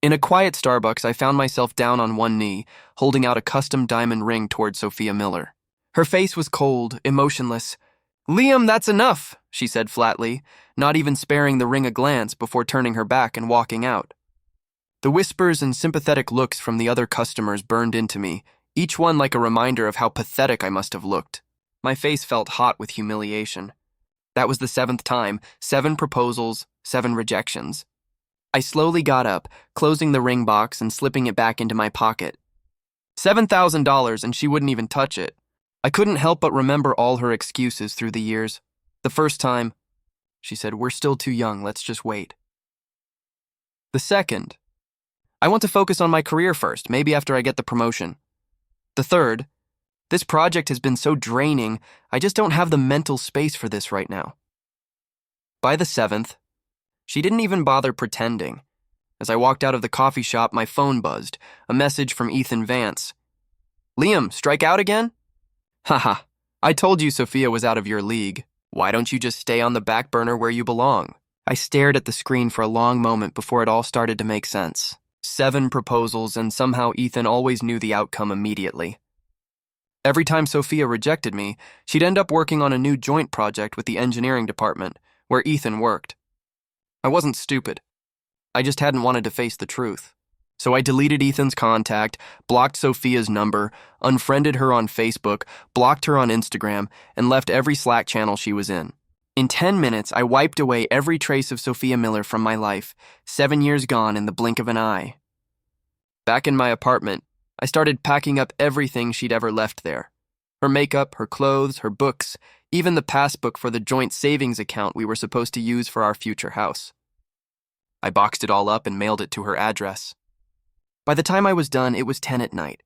In a quiet Starbucks, I found myself down on one knee, holding out a custom diamond ring toward Sophia Miller. Her face was cold, emotionless. "Liam, that's enough," she said flatly, not even sparing the ring a glance before turning her back and walking out. The whispers and sympathetic looks from the other customers burned into me, each one like a reminder of how pathetic I must have looked. My face felt hot with humiliation. That was the 7th time, 7 proposals, 7 rejections. I slowly got up, closing the ring box and slipping it back into my pocket. $7,000 and she wouldn't even touch it. I couldn't help but remember all her excuses through the years. The first time, she said, "We're still too young, let's just wait." The second, "I want to focus on my career first, maybe after I get the promotion." The third, "This project has been so draining, I just don't have the mental space for this right now." By the 7th, she didn't even bother pretending. As I walked out of the coffee shop, my phone buzzed, a message from Ethan Vance. "Liam, strike out again?" "Haha, I told you Sophia was out of your league. Why don't you just stay on the back burner where you belong?" I stared at the screen for a long moment before it all started to make sense. 7 proposals, and somehow Ethan always knew the outcome immediately. Every time Sophia rejected me, she'd end up working on a new joint project with the engineering department, where Ethan worked. I wasn't stupid. I just hadn't wanted to face the truth. So I deleted Ethan's contact, blocked Sophia's number, unfriended her on Facebook, blocked her on Instagram, and left every Slack channel she was in. In 10 minutes, I wiped away every trace of Sophia Miller from my life, 7 years gone in the blink of an eye. Back in my apartment, I started packing up everything she'd ever left there. Her makeup, her clothes, her books, even the passbook for the joint savings account we were supposed to use for our future house. I boxed it all up and mailed it to her address. By the time I was done, it was 10 at night.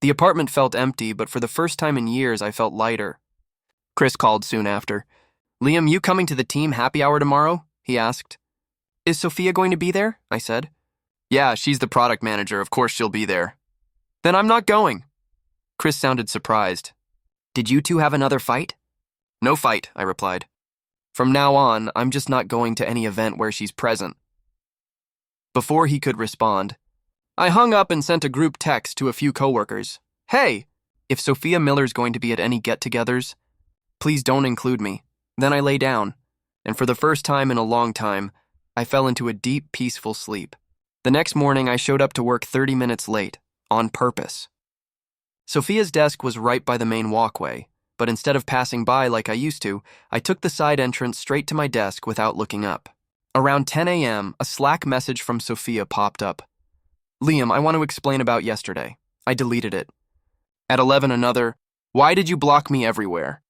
The apartment felt empty, but for the first time in years, I felt lighter. Chris called soon after. "Liam, you coming to the team happy hour tomorrow?" he asked. "Is Sophia going to be there?" I said. "Yeah, she's the product manager. Of course she'll be there." "Then I'm not going." Chris sounded surprised. "Did you two have another fight?" "No fight," I replied. "From now on, I'm just not going to any event where she's present." Before he could respond, I hung up and sent a group text to a few coworkers. "Hey, if Sophia Miller's going to be at any get-togethers, please don't include me." Then I lay down, and for the first time in a long time, I fell into a deep, peaceful sleep. The next morning, I showed up to work 30 minutes late, on purpose. Sophia's desk was right by the main walkway, but instead of passing by like I used to, I took the side entrance straight to my desk without looking up. Around 10 a.m., a Slack message from Sophia popped up. "Liam, I want to explain about yesterday." I deleted it. At 11, another, "Why did you block me everywhere?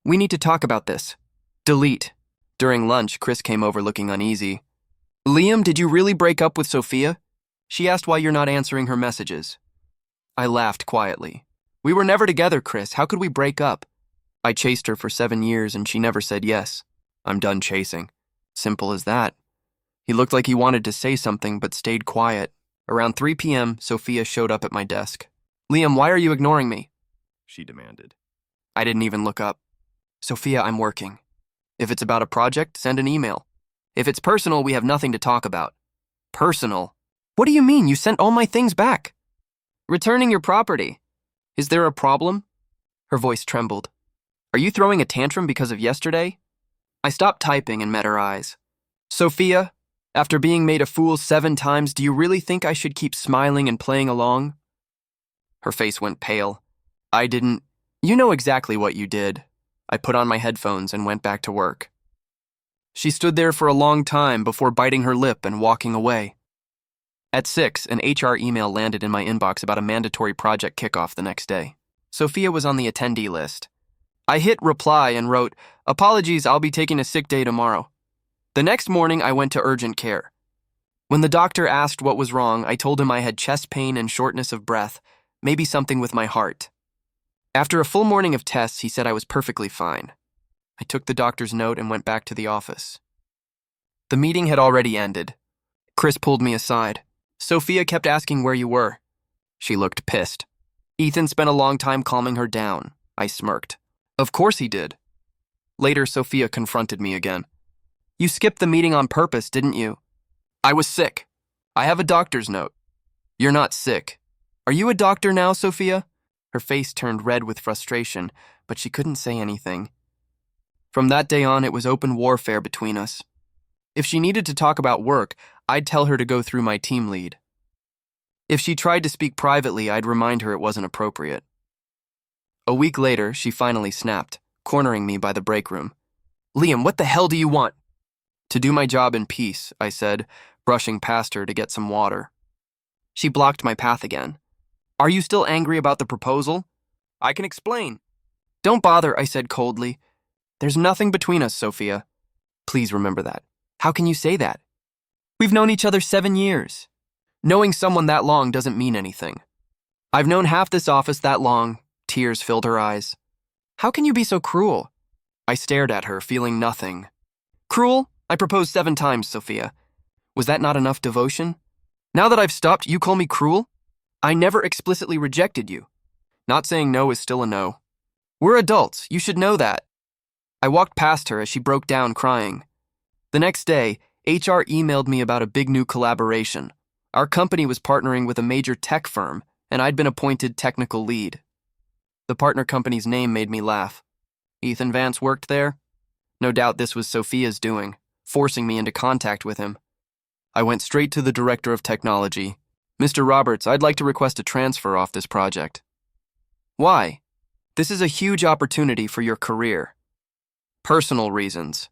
We need to talk about this." Delete. During lunch, Chris came over looking uneasy. "Liam, did you really break up with Sophia? She asked why you're not answering her messages." I laughed quietly. "We were never together, Chris. How could we break up? I chased her for 7 years and she never said yes. I'm done chasing." Simple as that. He looked like he wanted to say something but stayed quiet. Around 3 p.m., Sophia showed up at my desk. "Liam, why are you ignoring me?" she demanded. I didn't even look up. "Sophia, I'm working. If it's about a project, send an email. If it's personal, we have nothing to talk about." "Personal? What do you mean? You sent all my things back." "Returning your property. Is there a problem?" Her voice trembled. "Are you throwing a tantrum because of yesterday?" I stopped typing and met her eyes. "Sophia, after being made a fool 7 times, do you really think I should keep smiling and playing along?" Her face went pale. "I didn't. You know exactly what you did." I put on my headphones and went back to work. She stood there for a long time before biting her lip and walking away. At 6, an HR email landed in my inbox about a mandatory project kickoff the next day. Sophia was on the attendee list. I hit reply and wrote, "Apologies, I'll be taking a sick day tomorrow." The next morning, I went to urgent care. When the doctor asked what was wrong, I told him I had chest pain and shortness of breath, maybe something with my heart. After a full morning of tests, he said I was perfectly fine. I took the doctor's note and went back to the office. The meeting had already ended. Chris pulled me aside. "Sophia kept asking where you were." She looked pissed. "Ethan spent a long time calming her down." I smirked. "Of course he did." Later, Sophia confronted me again. "You skipped the meeting on purpose, didn't you?" "I was sick." I have a doctor's note. You're not sick. Are you a doctor now, Sophia? Her face turned red with frustration, but she couldn't say anything. From that day on, it was open warfare between us. If she needed to talk about work, I'd tell her to go through my team lead. If she tried to speak privately, I'd remind her it wasn't appropriate. A week later, she finally snapped, cornering me by the break room. Liam, what the hell do you want? To do my job in peace, I said, brushing past her to get some water. She blocked my path again. Are you still angry about the proposal? I can explain. Don't bother, I said coldly. There's nothing between us, Sophia. Please remember that. How can you say that? We've known each other 7 years. Knowing someone that long doesn't mean anything. I've known half this office that long. Tears filled her eyes. How can you be so cruel? I stared at her, feeling nothing. Cruel? I proposed 7 times, Sophia. Was that not enough devotion? Now that I've stopped, you call me cruel? I never explicitly rejected you. Not saying no is still a no. We're adults, you should know that. I walked past her as she broke down crying. The next day, HR emailed me about a big new collaboration. Our company was partnering with a major tech firm, and I'd been appointed technical lead. The partner company's name made me laugh. Ethan Vance worked there? No doubt this was Sophia's doing, forcing me into contact with him. I went straight to the director of technology. Mr. Roberts, I'd like to request a transfer off this project. Why? This is a huge opportunity for your career. Personal reasons.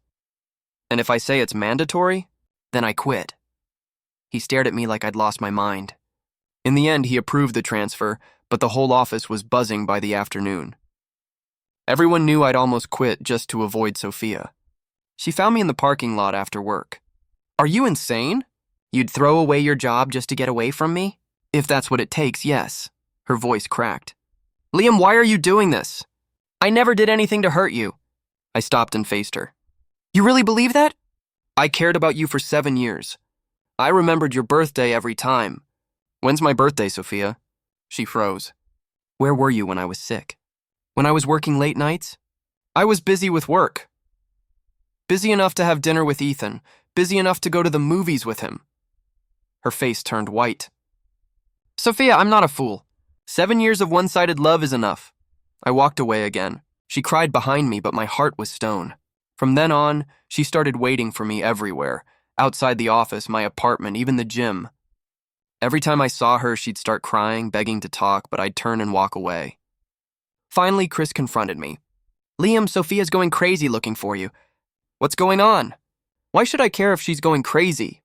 And if I say it's mandatory, then I quit. He stared at me like I'd lost my mind. In the end, he approved the transfer, but the whole office was buzzing by the afternoon. Everyone knew I'd almost quit just to avoid Sophia. She found me in the parking lot after work. Are you insane? You'd throw away your job just to get away from me? If that's what it takes, yes. Her voice cracked. Liam, why are you doing this? I never did anything to hurt you. I stopped and faced her. You really believe that? I cared about you for 7 years. I remembered your birthday every time. When's my birthday, Sophia? She froze. Where were you when I was sick? When I was working late nights? I was busy with work. Busy enough to have dinner with Ethan. Busy enough to go to the movies with him. Her face turned white. Sophia, I'm not a fool. 7 years of one-sided love is enough. I walked away again. She cried behind me, but my heart was stone. From then on, she started waiting for me everywhere. Outside the office, my apartment, even the gym. Every time I saw her, she'd start crying, begging to talk, but I'd turn and walk away. Finally, Chris confronted me. Liam, Sophia's going crazy looking for you. What's going on? Why should I care if she's going crazy?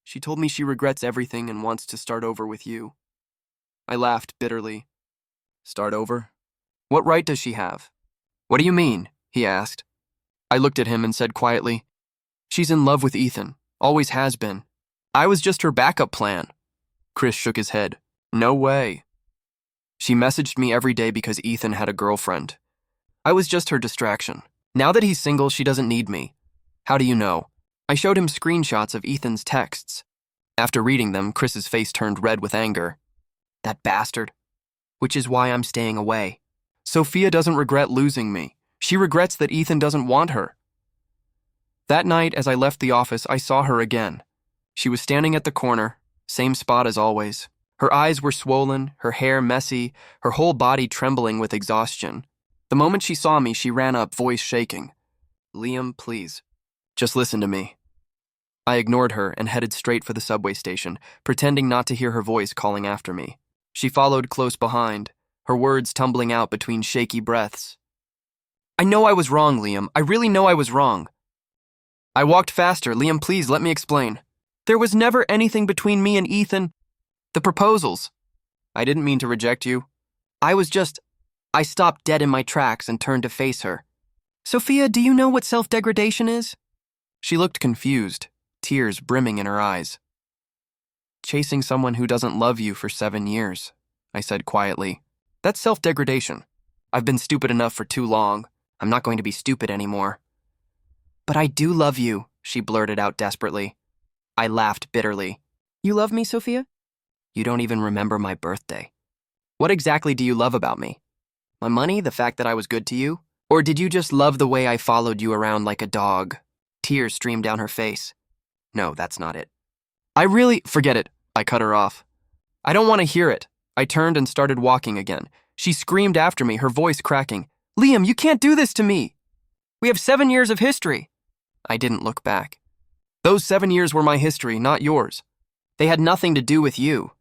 She told me she regrets everything and wants to start over with you. I laughed bitterly. Start over? What right does she have? What do you mean? He asked. I looked at him and said quietly, she's in love with Ethan, always has been. I was just her backup plan. Chris shook his head. No way. She messaged me every day because Ethan had a girlfriend. I was just her distraction. Now that he's single, she doesn't need me. How do you know? I showed him screenshots of Ethan's texts. After reading them, Chris's face turned red with anger. That bastard. Which is why I'm staying away. Sophia doesn't regret losing me. She regrets that Ethan doesn't want her. That night, as I left the office, I saw her again. She was standing at the corner, same spot as always. Her eyes were swollen, her hair messy, her whole body trembling with exhaustion. The moment she saw me, she ran up, voice shaking. Liam, please, just listen to me. I ignored her and headed straight for the subway station, pretending not to hear her voice calling after me. She followed close behind, her words tumbling out between shaky breaths. I know I was wrong, Liam. I really know I was wrong. I walked faster. Liam, please, let me explain. There was never anything between me and Ethan. The proposals. I didn't mean to reject you. I stopped dead in my tracks and turned to face her. Sophia, do you know what self-degradation is? She looked confused, tears brimming in her eyes. Chasing someone who doesn't love you for 7 years, I said quietly. That's self-degradation. I've been stupid enough for too long. I'm not going to be stupid anymore. But I do love you, she blurted out desperately. I laughed bitterly. You love me, Sophia? You don't even remember my birthday. What exactly do you love about me? My money, the fact that I was good to you? Or did you just love the way I followed you around like a dog? Tears streamed down her face. No, that's not it. Forget it. I cut her off. I don't want to hear it. I turned and started walking again. She screamed after me, her voice cracking. Liam, you can't do this to me. We have 7 years of history. I didn't look back. Those 7 years were my history, not yours. They had nothing to do with you.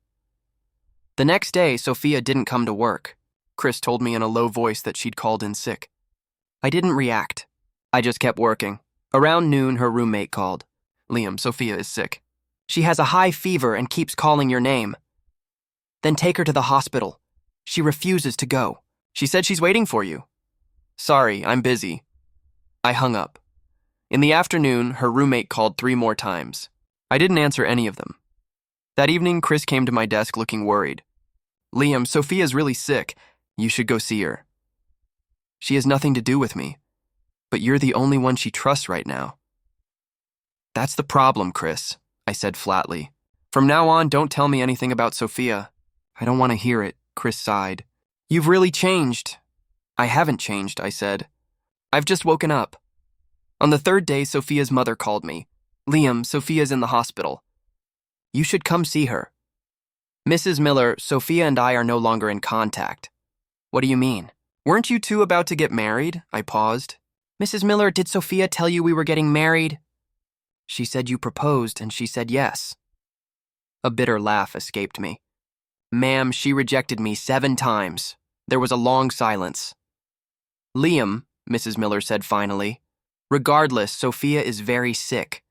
The next day, Sophia didn't come to work. Chris told me in a low voice that she'd called in sick. I didn't react. I just kept working. Around noon, her roommate called. Liam, Sophia is sick. She has a high fever and keeps calling your name. Then take her to the hospital. She refuses to go. She said she's waiting for you. Sorry, I'm busy. I hung up. In the afternoon, her roommate called 3 more times. I didn't answer any of them. That evening, Chris came to my desk looking worried. Liam, Sophia's really sick. You should go see her. She has nothing to do with me, but you're the only one she trusts right now. That's the problem, Chris, I said flatly. From now on, don't tell me anything about Sophia. I don't want to hear it, Chris sighed. You've really changed. I haven't changed, I said. I've just woken up. On the 3rd day, Sophia's mother called me. Liam, Sophia's in the hospital. You should come see her. Mrs. Miller, Sophia and I are no longer in contact. What do you mean? Weren't you two about to get married? I paused. Mrs. Miller, did Sophia tell you we were getting married? She said you proposed, and she said yes. A bitter laugh escaped me. Ma'am, she rejected me 7 times. There was a long silence. Liam, Mrs. Miller said finally, regardless, Sophia is very sick.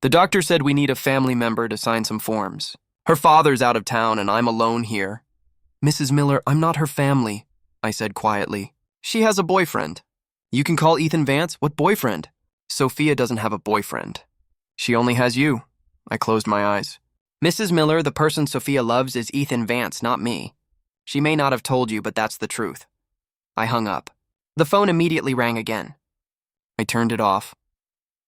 The doctor said we need a family member to sign some forms. Her father's out of town and I'm alone here. Mrs. Miller, I'm not her family, I said quietly. She has a boyfriend. You can call Ethan Vance. What boyfriend? Sophia doesn't have a boyfriend. She only has you. I closed my eyes. Mrs. Miller, the person Sophia loves is Ethan Vance, not me. She may not have told you, but that's the truth. I hung up. The phone immediately rang again. I turned it off.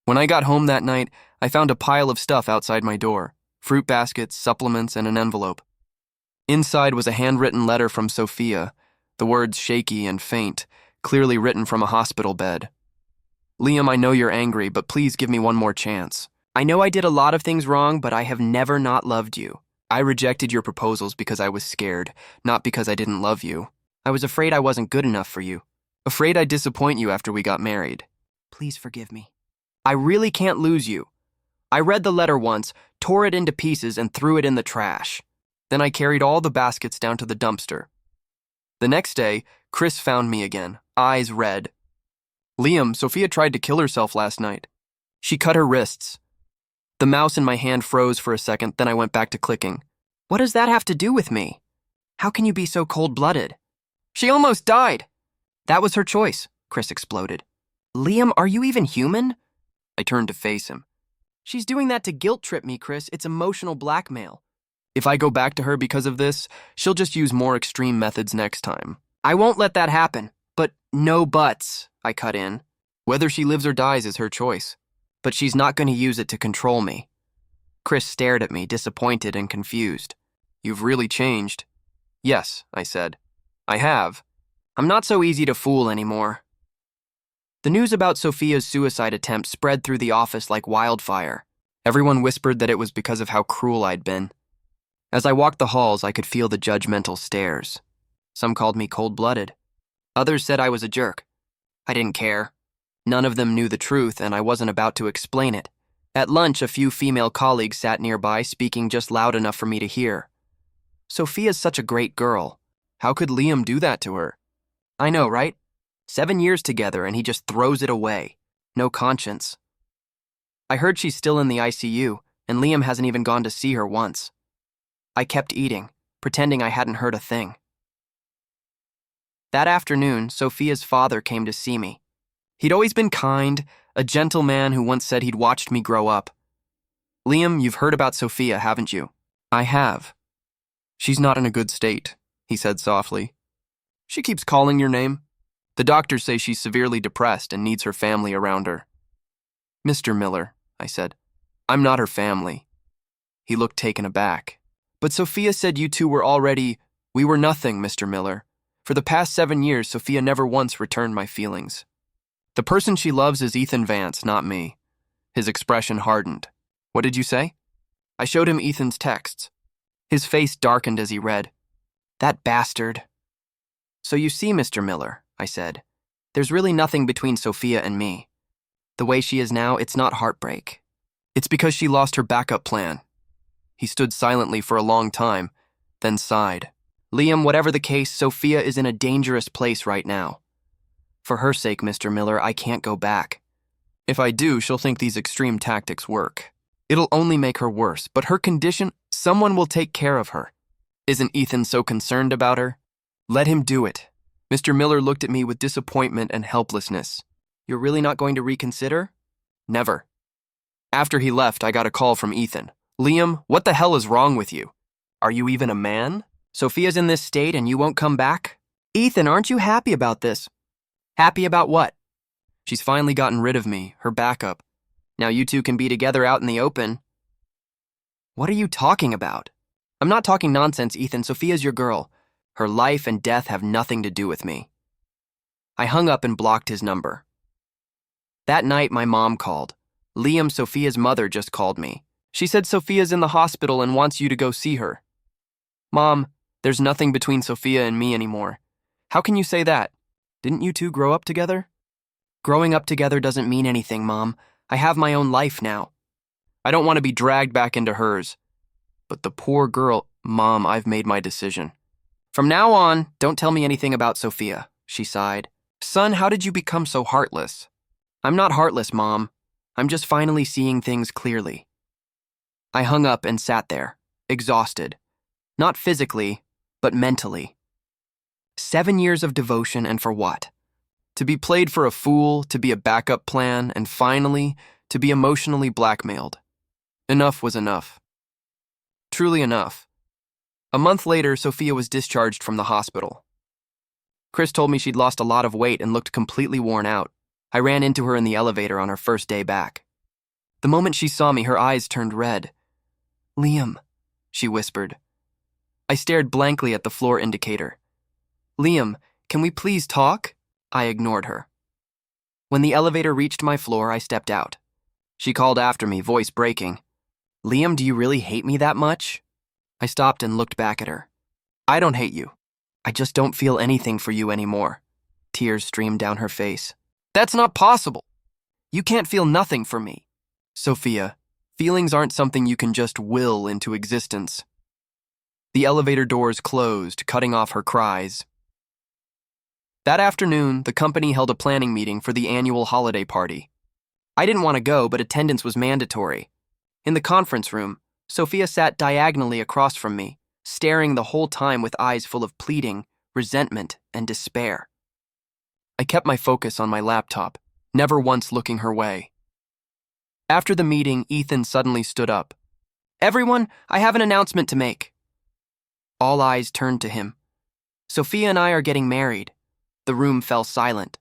When I got home that night, I found a pile of stuff outside my door. Fruit baskets, supplements, and an envelope. Inside was a handwritten letter from Sophia, the words shaky and faint, clearly written from a hospital bed. Liam, I know you're angry, but please give me one more chance. I know I did a lot of things wrong, but I have never not loved you. I rejected your proposals because I was scared, not because I didn't love you. I was afraid I wasn't good enough for you. Afraid I'd disappoint you after we got married. Please forgive me. I really can't lose you. I read the letter once, tore it into pieces, and threw it in the trash. Then I carried all the baskets down to the dumpster. The next day, Chris found me again, eyes red. Liam, Sophia tried to kill herself last night. She cut her wrists. The mouse in my hand froze for a second, then I went back to clicking. What does that have to do with me? How can you be so cold-blooded? She almost died. That was her choice, Chris exploded. Liam, are you even human? I turned to face him. She's doing that to guilt-trip me, Chris. It's emotional blackmail. If I go back to her because of this, she'll just use more extreme methods next time. I won't let that happen. But no buts, I cut in. Whether she lives or dies is her choice. But she's not going to use it to control me. Chris stared at me, disappointed and confused. You've really changed. Yes, I said. I have. I'm not so easy to fool anymore. The news about Sophia's suicide attempt spread through the office like wildfire. Everyone whispered that it was because of how cruel I'd been. As I walked the halls, I could feel the judgmental stares. Some called me cold-blooded. Others said I was a jerk. I didn't care. None of them knew the truth, and I wasn't about to explain it. At lunch, a few female colleagues sat nearby, speaking just loud enough for me to hear. Sophia's such a great girl. How could Liam do that to her? I know, right? 7 years together, and he just throws it away. No conscience. I heard she's still in the ICU, and Liam hasn't even gone to see her once. I kept eating, pretending I hadn't heard a thing. That afternoon, Sophia's father came to see me. He'd always been kind, a gentle man who once said he'd watched me grow up. Liam, you've heard about Sophia, haven't you? I have. She's not in a good state, he said softly. She keeps calling your name. The doctors say she's severely depressed and needs her family around her. Mr. Miller, I said, I'm not her family. He looked taken aback. But Sophia said you two were already... We were nothing, Mr. Miller. For the past 7 years, Sophia never once returned my feelings. The person she loves is Ethan Vance, not me. His expression hardened. What did you say? I showed him Ethan's texts. His face darkened as he read. That bastard. So you see, Mr. Miller, I said, there's really nothing between Sophia and me. The way she is now, it's not heartbreak. It's because she lost her backup plan. He stood silently for a long time, then sighed. Liam, whatever the case, Sophia is in a dangerous place right now. For her sake, Mr. Miller, I can't go back. If I do, she'll think these extreme tactics work. It'll only make her worse, but her condition, someone will take care of her. Isn't Ethan so concerned about her? Let him do it. Mr. Miller looked at me with disappointment and helplessness. You're really not going to reconsider? Never. After he left, I got a call from Ethan. Liam, what the hell is wrong with you? Are you even a man? Sophia's in this state and you won't come back? Ethan, aren't you happy about this? Happy about what? She's finally gotten rid of me, her backup. Now you two can be together out in the open. What are you talking about? I'm not talking nonsense, Ethan. Sophia's your girl. Her life and death have nothing to do with me. I hung up and blocked his number. That night, my mom called. Liam, Sophia's mother, just called me. She said Sophia's in the hospital and wants you to go see her. Mom, there's nothing between Sophia and me anymore. How can you say that? Didn't you two grow up together? Growing up together doesn't mean anything, Mom. I have my own life now. I don't want to be dragged back into hers. But the poor girl, Mom, I've made my decision. From now on, don't tell me anything about Sophia, she sighed. Son, how did you become so heartless? I'm not heartless, Mom. I'm just finally seeing things clearly. I hung up and sat there, exhausted. Not physically, but mentally. 7 years of devotion, and for what? To be played for a fool, to be a backup plan, and finally, to be emotionally blackmailed. Enough was enough. Truly enough. A month later, Sophia was discharged from the hospital. Chris told me she'd lost a lot of weight and looked completely worn out. I ran into her in the elevator on her first day back. The moment she saw me, her eyes turned red. Liam, she whispered. I stared blankly at the floor indicator. Liam, can we please talk? I ignored her. When the elevator reached my floor, I stepped out. She called after me, voice breaking. Liam, do you really hate me that much? I stopped and looked back at her. I don't hate you. I just don't feel anything for you anymore. Tears streamed down her face. That's not possible. You can't feel nothing for me. Sophia, feelings aren't something you can just will into existence. The elevator doors closed, cutting off her cries. That afternoon, the company held a planning meeting for the annual holiday party. I didn't want to go, but attendance was mandatory. In the conference room, Sophia sat diagonally across from me, staring the whole time with eyes full of pleading, resentment, and despair. I kept my focus on my laptop, never once looking her way. After the meeting, Ethan suddenly stood up. Everyone, I have an announcement to make. All eyes turned to him. Sophia and I are getting married. The room fell silent.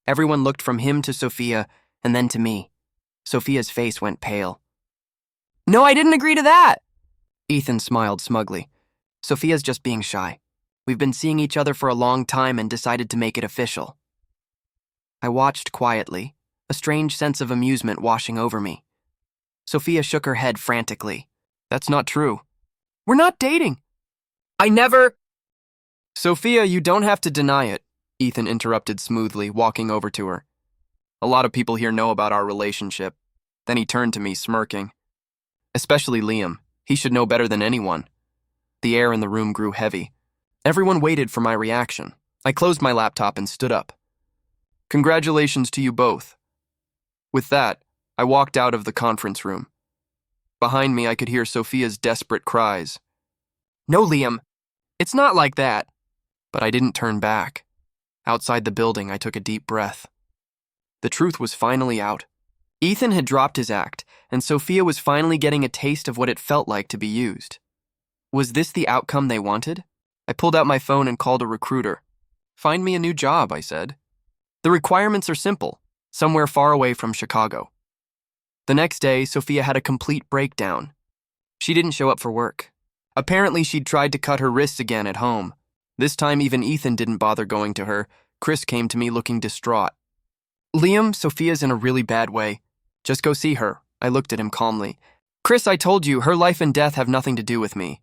Everyone looked from him to Sophia and then to me. Sophia's face went pale. No, I didn't agree to that. Ethan smiled smugly. Sophia's just being shy. We've been seeing each other for a long time and decided to make it official. I watched quietly, a strange sense of amusement washing over me. Sophia shook her head frantically. That's not true. We're not dating. I never... Sophia, you don't have to deny it, Ethan interrupted smoothly, walking over to her. A lot of people here know about our relationship. Then he turned to me, smirking. Especially Liam. He should know better than anyone. The air in the room grew heavy. Everyone waited for my reaction. I closed my laptop and stood up. Congratulations to you both. With that, I walked out of the conference room. Behind me, I could hear Sophia's desperate cries. No, Liam, it's not like that. But I didn't turn back. Outside the building, I took a deep breath. The truth was finally out. Ethan had dropped his act, and Sophia was finally getting a taste of what it felt like to be used. Was this the outcome they wanted? I pulled out my phone and called a recruiter. Find me a new job, I said. The requirements are simple, somewhere far away from Chicago. The next day, Sophia had a complete breakdown. She didn't show up for work. Apparently, she'd tried to cut her wrists again at home. This time, even Ethan didn't bother going to her. Chris came to me looking distraught. Liam, Sophia's in a really bad way. Just go see her. I looked at him calmly. Chris, I told you, her life and death have nothing to do with me.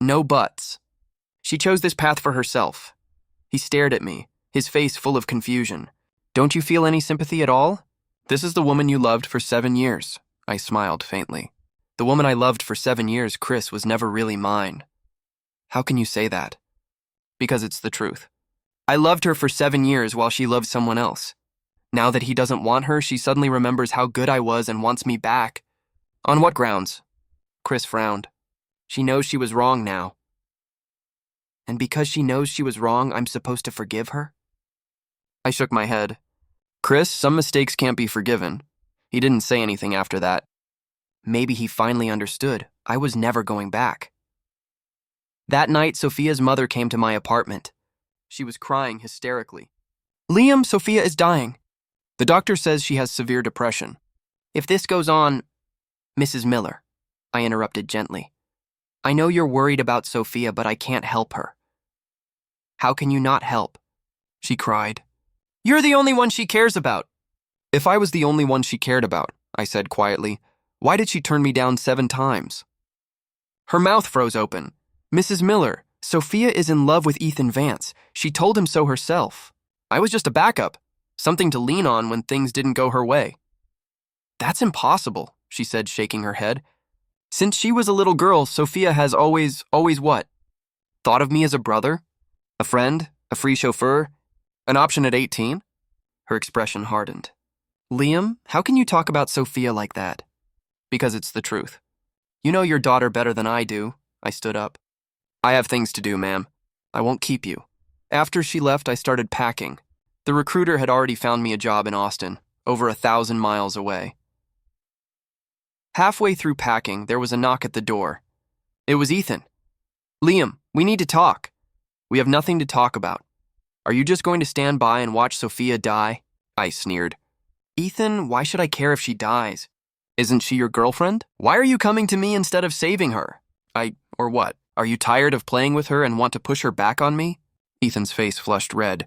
No buts. She chose this path for herself. He stared at me, his face full of confusion. Don't you feel any sympathy at all? This is the woman you loved for 7 years. I smiled faintly. The woman I loved for 7 years, Chris, was never really mine. How can you say that? Because it's the truth. I loved her for 7 years while she loved someone else. Now that he doesn't want her, she suddenly remembers how good I was and wants me back. On what grounds? Chris frowned. She knows she was wrong now. And because she knows she was wrong, I'm supposed to forgive her? I shook my head. Chris, some mistakes can't be forgiven. He didn't say anything after that. Maybe he finally understood. I was never going back. That night, Sophia's mother came to my apartment. She was crying hysterically. Liam, Sophia is dying. The doctor says she has severe depression. If this goes on... Mrs. Miller, I interrupted gently. I know you're worried about Sophia, but I can't help her. How can you not help? She cried. You're the only one she cares about. If I was the only one she cared about, I said quietly, why did she turn me down 7 times? Her mouth froze open. Mrs. Miller, Sophia is in love with Ethan Vance. She told him so herself. I was just a backup, something to lean on when things didn't go her way. That's impossible, she said, shaking her head. Since she was a little girl, Sophia has always what? Thought of me as a brother? A friend? A free chauffeur? An option at 18? Her expression hardened. Liam, how can you talk about Sophia like that? Because it's the truth. You know your daughter better than I do. I stood up. I have things to do, ma'am. I won't keep you. After she left, I started packing. The recruiter had already found me a job in Austin, over 1,000 miles away. Halfway through packing, there was a knock at the door. It was Ethan. Liam, we need to talk. We have nothing to talk about. Are you just going to stand by and watch Sophia die? I sneered. Ethan, why should I care if she dies? Isn't she your girlfriend? Why are you coming to me instead of saving her? Or what? Are you tired of playing with her and want to push her back on me? Ethan's face flushed red.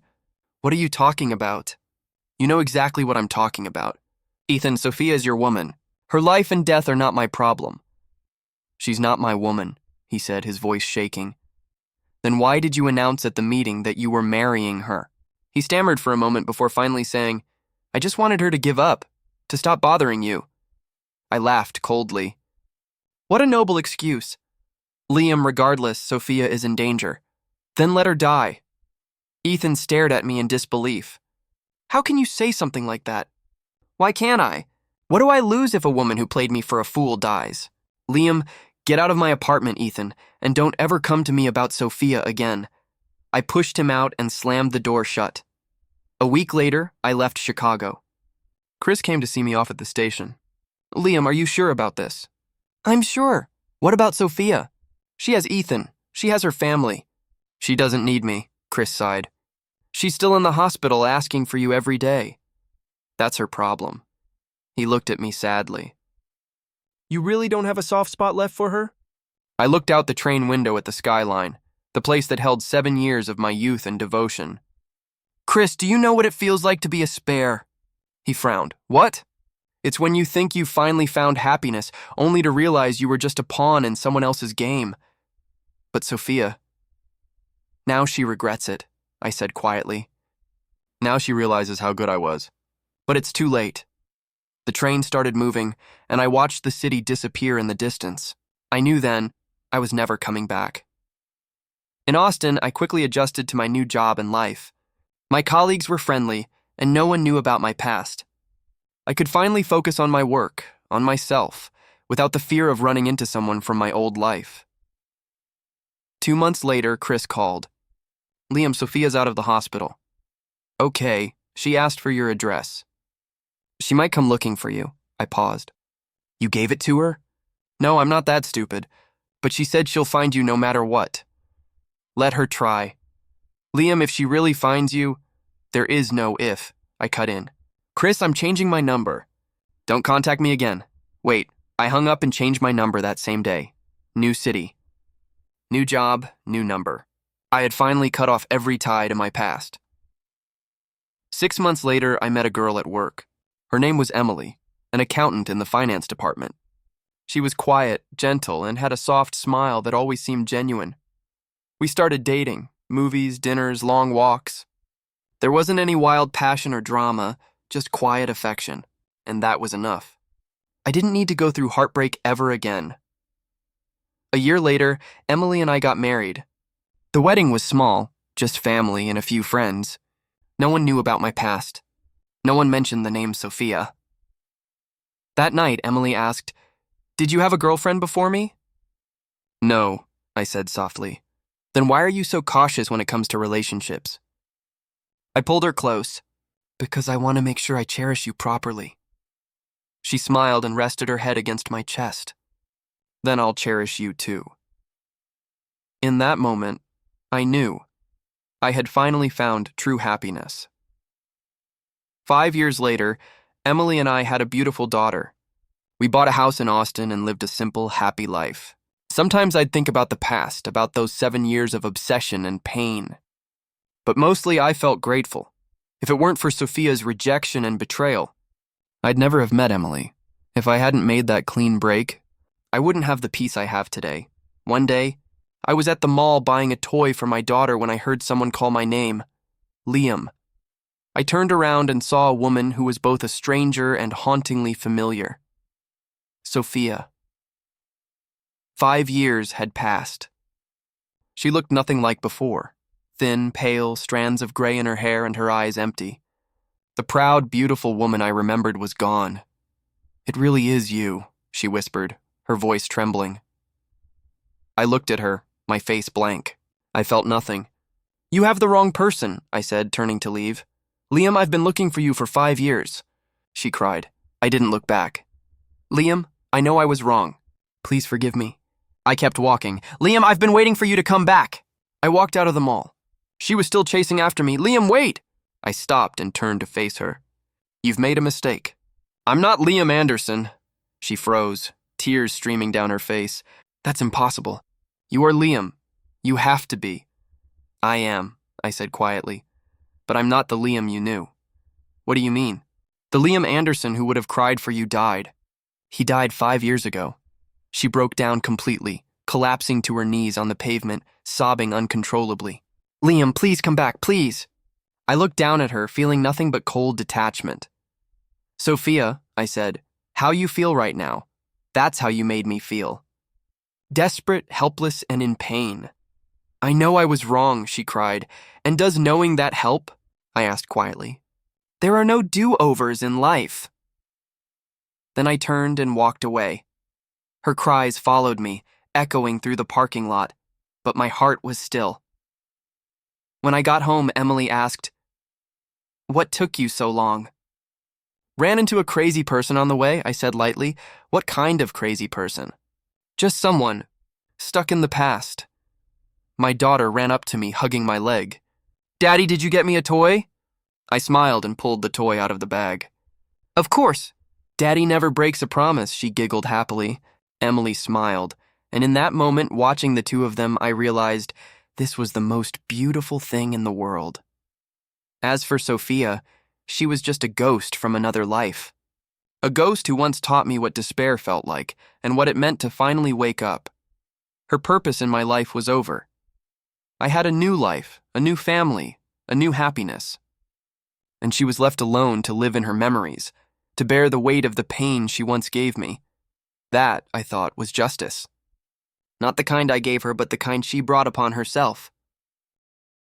What are you talking about? You know exactly what I'm talking about. Ethan, Sophia is your woman. Her life and death are not my problem. She's not my woman, he said, his voice shaking. Then why did you announce at the meeting that you were marrying her? He stammered for a moment before finally saying, I just wanted her to give up, to stop bothering you. I laughed coldly. What a noble excuse. Liam, regardless, Sophia is in danger. Then let her die. Ethan stared at me in disbelief. How can you say something like that? Why can't I? What do I lose if a woman who played me for a fool dies? Liam, get out of my apartment, Ethan, and don't ever come to me about Sophia again. I pushed him out and slammed the door shut. A week later, I left Chicago. Chris came to see me off at the station. Liam, are you sure about this? I'm sure. What about Sophia? She has Ethan. She has her family. She doesn't need me, Chris sighed. She's still in the hospital asking for you every day. That's her problem. He looked at me sadly. You really don't have a soft spot left for her? I looked out the train window at the skyline, the place that held 7 years of my youth and devotion. Chris, do you know what it feels like to be a spare? He frowned. What? It's when you think you've finally found happiness, only to realize you were just a pawn in someone else's game. But Sophia... Now she regrets it, I said quietly. Now she realizes how good I was. But it's too late. The train started moving, and I watched the city disappear in the distance. I knew then I was never coming back. In Austin, I quickly adjusted to my new job and life. My colleagues were friendly, and no one knew about my past. I could finally focus on my work, on myself, without the fear of running into someone from my old life. 2 months later, Chris called. Liam, Sophia's out of the hospital. Okay, she asked for your address. She might come looking for you. I paused. You gave it to her? No, I'm not that stupid, but she said she'll find you no matter what. Let her try. Liam, if she really finds you, there is no if, I cut in. Chris, I'm changing my number. Don't contact me again. Wait, I hung up and changed my number that same day. New city. New job, new number. I had finally cut off every tie to my past. 6 months later, I met a girl at work. Her name was Emily, an accountant in the finance department. She was quiet, gentle, and had a soft smile that always seemed genuine. We started dating, movies, dinners, long walks. There wasn't any wild passion or drama, just quiet affection, and that was enough. I didn't need to go through heartbreak ever again. A year later, Emily and I got married. The wedding was small, just family and a few friends. No one knew about my past. No one mentioned the name Sophia. That night, Emily asked, "Did you have a girlfriend before me?" "No," I said softly. "Then why are you so cautious when it comes to relationships?" I pulled her close. "Because I want to make sure I cherish you properly." She smiled and rested her head against my chest. "Then I'll cherish you too." In that moment, I knew I had finally found true happiness. 5 years later, Emily and I had a beautiful daughter. We bought a house in Austin and lived a simple, happy life. Sometimes I'd think about the past, about those 7 years of obsession and pain. But mostly I felt grateful. If it weren't for Sophia's rejection and betrayal, I'd never have met Emily. If I hadn't made that clean break, I wouldn't have the peace I have today. One day, I was at the mall buying a toy for my daughter when I heard someone call my name, Liam. I turned around and saw a woman who was both a stranger and hauntingly familiar. Sophia. 5 years had passed. She looked nothing like before. Thin, pale, strands of gray in her hair and her eyes empty. The proud, beautiful woman I remembered was gone. "It really is you," she whispered, her voice trembling. I looked at her, my face blank. I felt nothing. "You have the wrong person," I said, turning to leave. "Liam, I've been looking for you for 5 years." She cried. I didn't look back. "Liam, I know I was wrong. Please forgive me." I kept walking. "Liam, I've been waiting for you to come back." I walked out of the mall. She was still chasing after me. "Liam, wait!" I stopped and turned to face her. "You've made a mistake. I'm not Liam Anderson." She froze, tears streaming down her face. "That's impossible. You are Liam. You have to be." "I am," I said quietly. "But I'm not the Liam you knew." "What do you mean?" "The Liam Anderson who would have cried for you died. He died 5 years ago." She broke down completely, collapsing to her knees on the pavement, sobbing uncontrollably. "Liam, please come back, please." I looked down at her, feeling nothing but cold detachment. "Sophia," I said, "how you feel right now, that's how you made me feel. Desperate, helpless, and in pain." "I know I was wrong," she cried. "And does knowing that help?" I asked quietly. "There are no do-overs in life." Then I turned and walked away. Her cries followed me, echoing through the parking lot, but my heart was still. When I got home, Emily asked, "What took you so long?" "Ran into a crazy person on the way," I said lightly. "What kind of crazy person?" "Just someone stuck in the past." My daughter ran up to me, hugging my leg. "Daddy, did you get me a toy?" I smiled and pulled the toy out of the bag. "Of course. Daddy never breaks a promise," she giggled happily. Emily smiled, and in that moment, watching the two of them, I realized this was the most beautiful thing in the world. As for Sophia, she was just a ghost from another life. A ghost who once taught me what despair felt like and what it meant to finally wake up. Her purpose in my life was over. I had a new life, a new family, a new happiness. And she was left alone to live in her memories, to bear the weight of the pain she once gave me. That, I thought, was justice. Not the kind I gave her, but the kind she brought upon herself.